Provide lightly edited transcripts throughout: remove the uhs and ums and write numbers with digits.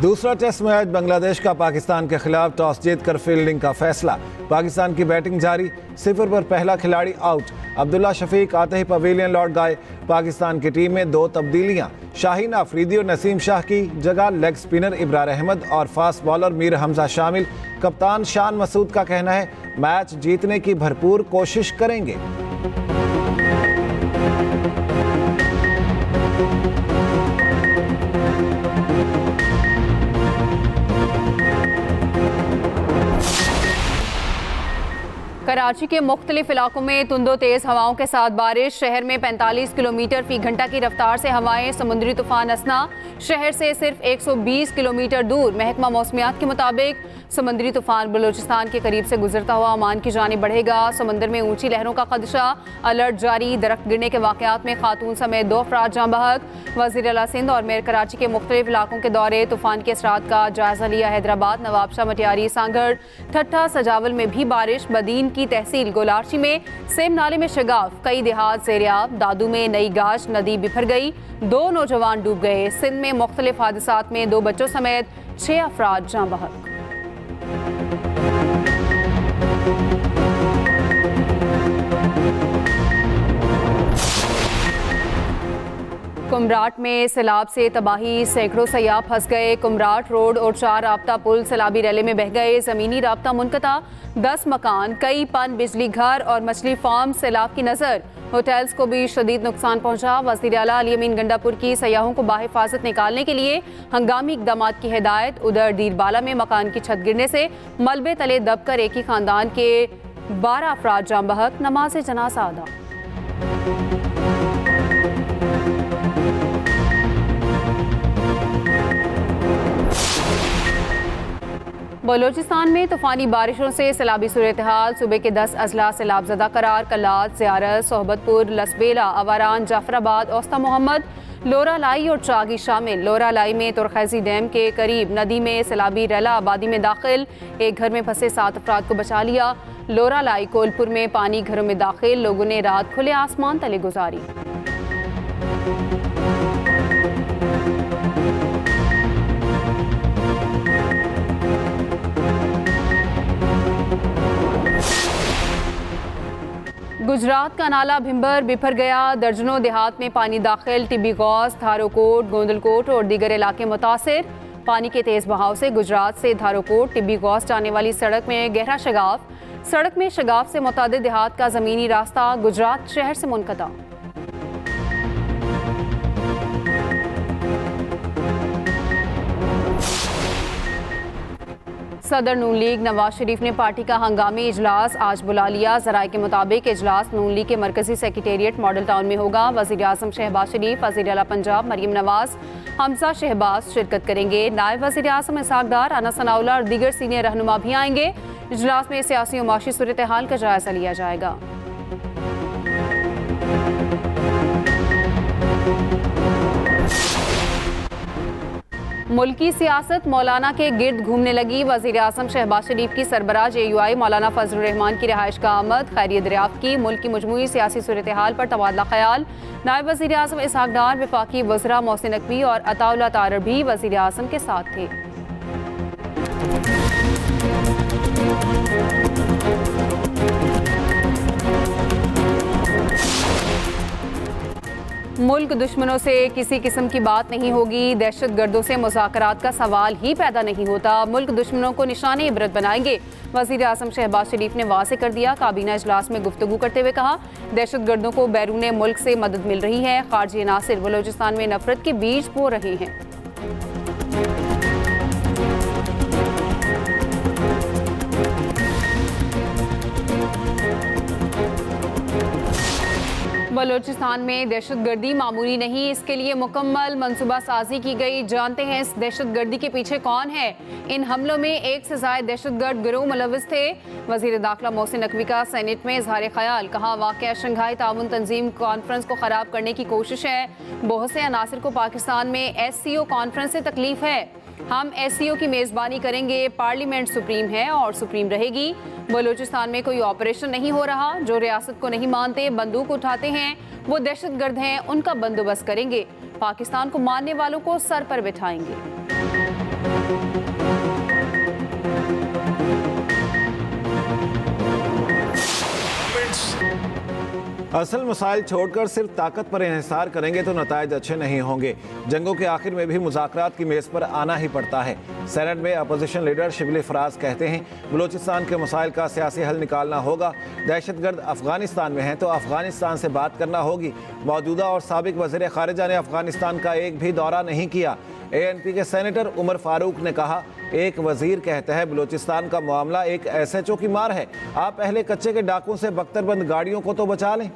दूसरा test match Bangladesh का पाकिस्तान के खिलाफ टॉस जीतकर फील्डिंग का फैसला। पाकिस्तान की बैटिंग जारी, 0 पर पहला खिलाड़ी आउट। अब्दुल्ला शफीक आते ही पवेलियन लौट गए। पाकिस्तान की टीम में 2 तब्दीलियां, शाहीन आफरीदी और नसीम शाह की जगह लेग स्पिनर इब्रार अहमद और फास्ट बॉलर मीर हमजा शामिल। कप्तान शान मसूद का कहना है मैच जीतने की भरपूर कोशिश करेंगे। कराची के मुख्तलिफ इलाकों में तुंदो तेज हवाओं के साथ बारिश। शहर में 45 किलोमीटर फी घंटा की रफ्तार से हवाएं। समुद्री तूफान असना शहर से सिर्फ 120 किलोमीटर दूर। महकमा मौसमियात के मुताबिक समुद्री तूफान बलूचिस्तान के करीब से गुजरता हुआ ओमान की जानिब बढ़ेगा। समंदर में ऊंची लहरों का खदशा, अलर्ट जारी। दरख्त गिरने के वाकयात में खातून समेत 2 अफराद जाँ बहक। वज़ीर आला सिंध और मेयर कराची के मुख्तलिफ इलाकों के दौरे। तूफान के असरात का जायजा लिया हैदराबाद, नवाबशाह, मटियारी, सांगड़, ठट्ठा, सजावल में भी बारिश। बदीन की तहसील गोलार्ची में सेम नाले में शगाफ, कई देहात ज़ेरियाब। दादू में नई गाश नदी बिफर गई, 2 नौजवान डूब गए। सिंध में मुख्तलिफ हादसात में 2 बच्चों समेत 6 अफराद जाँ बहक। कुमराट में सैलाब से तबाही, सैकड़ों सयाह फंस गए। कुमराट रोड और 4 राब्ता पुल सैलाबी रैले में बह गए। ज़मीनी राब्ता मुनक़ता, 10 मकान, कई पन बिजली घर और मछली फार्म सैलाब की नज़र। होटल्स को भी शदीद नुकसान पहुंचा। वज़ीर आला अली अमीन गंडापुर की सयाहों को बाहिफाजत निकालने के लिए हंगामी इक़दाम की हिदायत। उधर दीरबाला में मकान की छत गिरने से मलबे तले दबकर एक ही खानदान के 12 अफराद जाँ बहक। नमाज जनाजा अदा। बलूचिस्तान में तूफानी बारिशों से सैलाबी सूरत हाल। सुबह के 10 अजला सैलाब ज़दा करार। कलात, ज़ियारत, सोहबतपुर, लसबेला, अवारान, जाफराबाद, औस्ता मोहम्मद, लोरा लाई और चागी शामिल। लोरा लाई में तुरखैजी डैम के करीब नदी में सैलाबी रैला आबादी में दाखिल। एक घर में फंसे 7 अफराद को बचा लिया। लोरा लाई कोलपुर में पानी घरों में दाखिल। लोगों ने रात खुले आसमान तले गुजारी। गुजरात का नाला भिंबर बिफर गया। दर्जनों देहात में पानी दाखिल। टिब्बी गौस, धारोकोट, गोंदलकोट और दीगर इलाके मुतासिर। पानी के तेज बहाव से गुजरात से धारोकोट टिब्बी गौस जाने वाली सड़क में गहरा शगाफ। सड़क में शगाफ से मुतादिद देहात का ज़मीनी रास्ता गुजरात शहर से मुनक़ता। सदर नून लीग नवाज शरीफ ने पार्टी का हंगामी इजलास आज बुला लिया। ज़राए के मुताबिक इजलास नून लीग के मरकजी सेक्रेटेरिएट मॉडल टाउन में होगा। वज़ीर आज़म शहबाज शरीफ, वज़ीर आला पंजाब मरीम नवाज, हमजा शहबाज शिरकत करेंगे। नायब वज़ीर आज़म इसहाक डार, अना सनाउल्लाह और दीगर सीनियर रहनुमा भी आएंगे। इजलास में सियासी और माशी सूरत हाल का जायजा लिया जाएगा। मुल्की सियासत मौलाना के गिर्द घूमने लगी। वज़ीर आज़म शहबाज शरीफ की सरबराह JUI मौलाना फजलुर रहमान की रिहाइश का आमद। खैरियत दरियाफ्त की। मुल्क की मजमूई सियासी सूरत हाल पर तबादला ख्याल। नायब वज़ीर आज़म इसहाक डार, वफाकी वज़रा मोहसिन नकवी और अताउल्लाह तारर भी वज़ीर आज़म के साथ थे। मुल्क दुश्मनों से किसी किस्म की बात नहीं होगी। दहशत गर्दों से मुज़ाकरात का सवाल ही पैदा नहीं होता। मुल्क दुश्मनों को निशाने इबरत बनाएंगे। वज़ीर आज़म शहबाज शरीफ ने वाज़े कर दिया। काबीना इजलास में गुफ्तगू करते हुए कहा, दहशत गर्दों को बैरून मुल्क से मदद मिल रही है। खारजी अनासिर बलूचिस्तान में नफरत के बीज बो रहे हैं। बलूचिस्तान में दहशत गर्दी मामूली नहीं, इसके लिए मुकम्मल मनसूबा साजी की गई। जानते हैं इस दहशत गर्दी के पीछे कौन है। इन हमलों में 1 से ज़ायद दहशतगर्द गिरोह मुलव्वस थे। वज़ीर दाखिला मोहसिन नकवी का सेनेट में इजहार ख्याल। कहा, वाक़या शंघाई ताउन तंजीम कॉन्फ्रेंस को ख़राब करने की कोशिश है। बहुत से अनासिर को पाकिस्तान में SCO कॉन्फ्रेंस से तकलीफ है। हम SCO की मेज़बानी करेंगे। पार्लियामेंट सुप्रीम है और सुप्रीम रहेगी। बलूचिस्तान में कोई ऑपरेशन नहीं हो रहा। जो रियासत को नहीं मानते, बंदूक उठाते हैं, वो दहशतगर्द हैं। उनका बंदोबस्त करेंगे। पाकिस्तान को मानने वालों को सर पर बिठाएंगे। असल मसाइल छोड़कर सिर्फ ताकत पर इन्हिसार करेंगे तो नताइज अच्छे नहीं होंगे। जंगों के आखिर में भी मुज़ाकरात की मेज़ पर आना ही पड़ता है। सेनेट में अपोजिशन लीडर शिबली फराज कहते हैं बलूचिस्तान के मसाइल का सियासी हल निकालना होगा। दहशतगर्द अफगानिस्तान में हैं तो अफगानिस्तान से बात करना होगी। मौजूदा और साबिक वज़ीर ख़ारिजा ने अफगानिस्तान का एक भी दौरा नहीं किया। ANP के सेनेटर उमर फारूक ने कहा, एक वजीर कहता है बलूचिस्तान का मामला एक SHO की मार है। आप पहले कच्चे के डाकुओं से बख्तरबंद गाड़ियों को तो बचा लें।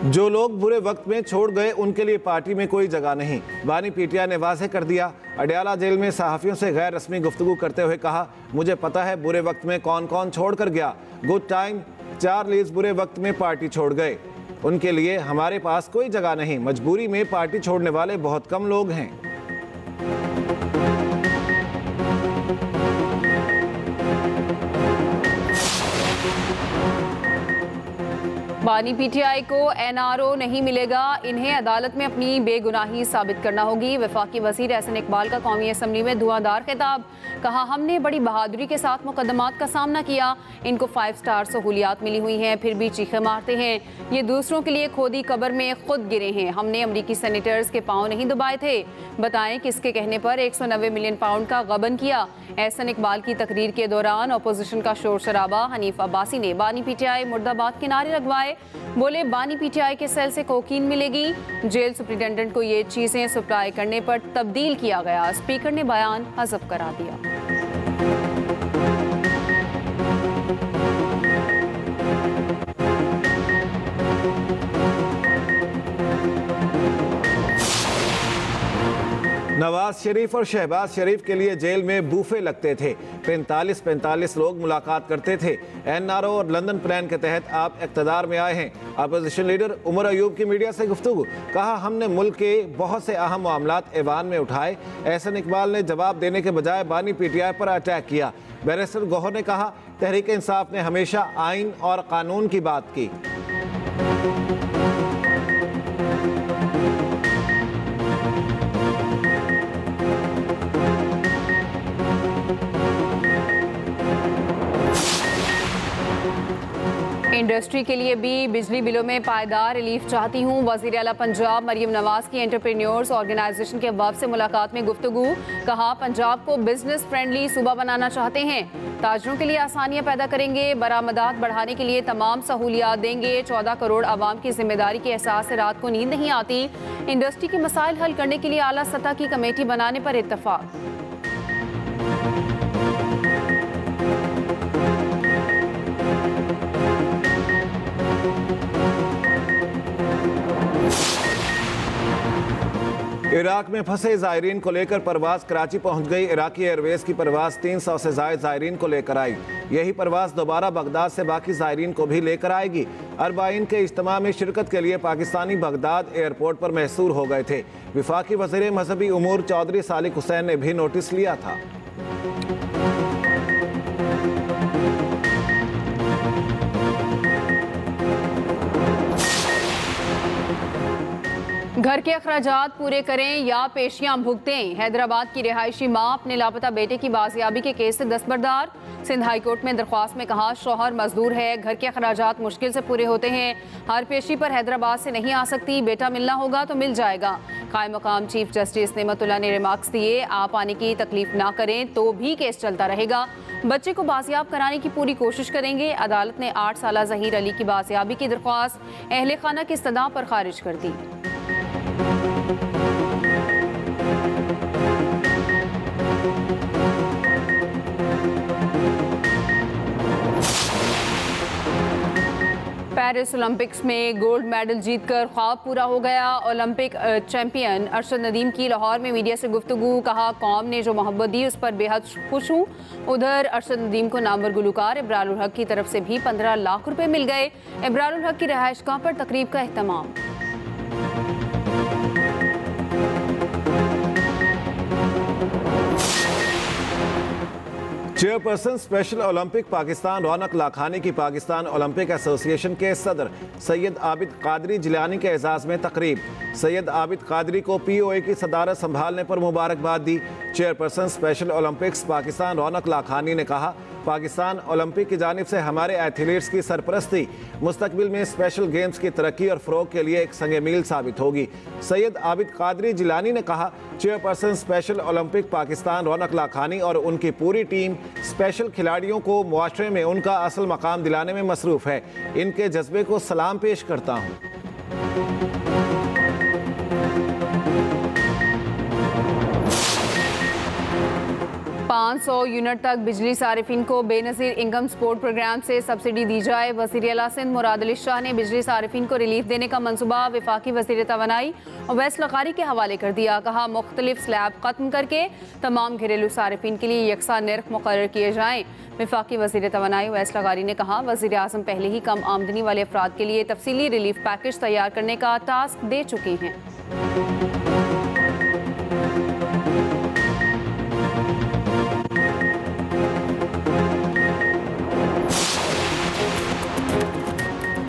जो लोग बुरे वक्त में छोड़ गए उनके लिए पार्टी में कोई जगह नहीं। बानी पीटीआई ने वाज़ेह कर दिया। अडयाला जेल में सहाफ़ियों से गैर रस्मी गुफ्तगू करते हुए कहा, मुझे पता है बुरे वक्त में कौन कौन छोड़ कर गया। गुड टाइम 4 लीज बुरे वक्त में पार्टी छोड़ गए, उनके लिए हमारे पास कोई जगह नहीं। मजबूरी में पार्टी छोड़ने वाले बहुत कम लोग हैं। बानी पीटीआई को NRO नहीं मिलेगा, इन्हें अदालत में अपनी बेगुनाही साबित करना होगी। वफाकी वजीर एहसन इकबाल का कौमी असम्बली में धुआंधार खिताब। कहा, हमने बड़ी बहादुरी के साथ मुकदमात का सामना किया। इनको 5 स्टार सहूलियात मिली हुई हैं, फिर भी चीखे मारते हैं। ये दूसरों के लिए खोदी कब्र में खुद गिरे हैं। हमने अमरीकी सेनेटर्स के पाँव नहीं दबाए थे। बताएं किसके कहने पर 190 मिलियन पाउंड का गबन किया। एहसन इकबाल की तकरीर के दौरान अपोजिशन का शोर शराबा। हनीफ अब्बासी ने बानी पीटीआई मुर्दाबाद के नारे लगवाए। बोले, बानी पीटीआई के सेल से कोकीन मिलेगी। जेल सुप्रिंटेंडेंट को ये चीजें सप्लाई करने पर तब्दील किया गया। स्पीकर ने बयान हज़फ करा दिया। नवाज शरीफ और शहबाज शरीफ के लिए जेल में बूफे लगते थे। 45 लोग मुलाकात करते थे। NRO और लंदन प्लान के तहत आप इक़्तिदार में आए हैं। अपोजिशन लीडर उमर अयूब की मीडिया से गुफ्तगू। कहा, हमने मुल्क के बहुत से अहम मामलात ऐवान में उठाए। एहसन इकबाल ने जवाब देने के बजाय बानी पीटीआई पर अटैक किया। बैरिस्टर गौहर ने कहा, तहरीक इंसाफ ने हमेशा आइन और कानून की बात की। इंडस्ट्री के लिए भी बिजली बिलों में पायदार रिलीफ चाहती हूँ। वज़ीर आला पंजाब मरियम नवाज की एंटरप्रेन्योर्स ऑर्गेनाइजेशन के वफ़द से मुलाकात में गुफ्तगू। कहा, पंजाब को बिजनेस फ्रेंडली सूबा बनाना चाहते हैं। ताजरों के लिए आसानियाँ पैदा करेंगे। बरामदात बढ़ाने के लिए तमाम सहूलियात देंगे। 14 करोड़ आवाम की जिम्मेदारी के एहसास से रात को नींद नहीं आती। इंडस्ट्री के मसाइल हल करने के लिए आला सतह की कमेटी बनाने पर इत्तफाक। इराक में फंसे ज़ायरीन को लेकर परवाज़ कराची पहुंच गई। इराकी एयरवेज़ की परवाज़ 300 से ज़ायद ज़ायरीन को लेकर आई। यही परवाज़ दोबारा बगदाद से बाकी ज़ायरीन को भी लेकर आएगी। अरबाइन के इज्तिमा में शिरकत के लिए पाकिस्तानी बगदाद एयरपोर्ट पर महसूर हो गए थे। वफाकी वज़ीर मजहबी उमूर चौधरी सालिक हुसैन ने भी नोटिस लिया था। घर के अखराजात पूरे करें या पेशियां भुगतें। हैदराबाद की रिहायशी मां अपने लापता बेटे की बाजियाबी के केस से दस्तबरदार। सिंध हाई कोर्ट में दरख्वास्त में कहा, शौहर मजदूर है, घर के अखराजात मुश्किल से पूरे होते हैं। हर पेशी पर हैदराबाद से नहीं आ सकती। बेटा मिलना होगा तो मिल जाएगा। कायम मकाम चीफ जस्टिस नेमतुल्लाह ने रिमार्क्स दिए, आप आने की तकलीफ ना करें तो भी केस चलता रहेगा। बच्चे को बाजियाब कराने की पूरी कोशिश करेंगे। अदालत ने 8 साला जहीर अली की बाजियाबी की दरख्वास्त अहले खाना की इस्तदा पर खारिज कर दी। पेरिस ओलंपिक्स में गोल्ड मेडल जीतकर ख्वाब पूरा हो गया। ओलंपिक चैंपियन अरशद नदीम की लाहौर में मीडिया से गुफ्तगू। कहा, कौम ने जो मोहब्बत दी उस पर बेहद खुश हूँ। उधर अरशद नदीम को नामवर गुलकार इब्रारुल हक की तरफ से भी 15 लाख रुपए मिल गए। इब्रारुल हक की रिहाइशगाह पर तकरीब का एहतमाम। चेयरपर्सन स्पेशल ओलंपिक पाकिस्तान रौनक लाखानी की पाकिस्तान ओलंपिक एसोसिएशन के सदर सैयद आबिद कादरी जिलानी के एजाज़ में तकरीब। सैयद आबिद कादरी को POA की सदारत संभालने पर मुबारकबाद दी। चेयरपर्सन स्पेशल ओलंपिक्स पाकिस्तान रौनक लाखानी ने कहा, पाकिस्तान ओलंपिक की जानिब से हमारे एथलीट्स की सरपरस्ती मुस्तकबिल में स्पेशल गेम्स की तरक्की और फ़रोग के लिए एक संग मील साबित होगी। सैयद आबिद कादरी जिलानी ने कहा, चेयरपर्सन स्पेशल ओलंपिक पाकिस्तान रौनक लाखानी और उनकी पूरी टीम स्पेशल खिलाड़ियों को मुआशरे में उनका असल मकाम दिलाने में मसरूफ़ है। इनके जज्बे को सलाम पेश करता हूँ। 500 यूनिट तक बिजली सारिफिन को बेनज़ीर इनकम सपोर्ट प्रोग्राम से सब्सिडी दी जाए। वज़ीर आला सिंध मुराद अली शाह ने बिजली सारिफिन को रिलीफ देने का मनसूबा वफाकी वज़ीर तवानाई अवैस लग़ारी के हवाले कर दिया। कहा, मुख्तलिफ स्लैब ख़त्म करके तमाम घरेलू सारिफिन के लिए यकसा नर्ख मुक़र्रर किए जाएँ। वफाकी वज़ीर तवानाई अवैस लग़ारी ने कहा, वज़ीर आज़म पहले ही कम आमदनी वाले अफराद के लिए तफसीली रिलीफ पैकेज तैयार करने का टास्क दे चुके हैं।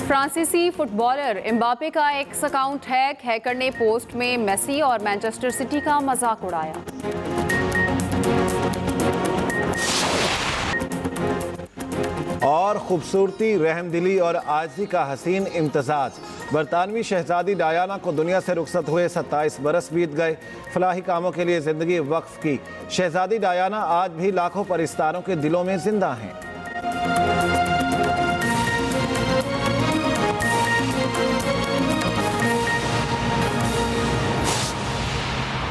फ्रांसीसी फुटबॉलर एम्बापे का एक्स अकाउंट हैकर ने पोस्ट में मेसी और मैनचेस्टर सिटी का मजाक उड़ाया। और खूबसूरती, रहमदिली और आजिज़ी का हसीन इम्तजाज। बरतानवी शहजादी डायना को दुनिया से रुखसत हुए 27 बरस बीत गए। फलाही कामों के लिए ज़िंदगी वक्फ की शहजादी डायना आज भी लाखों परिस्तारों के दिलों में जिंदा हैं।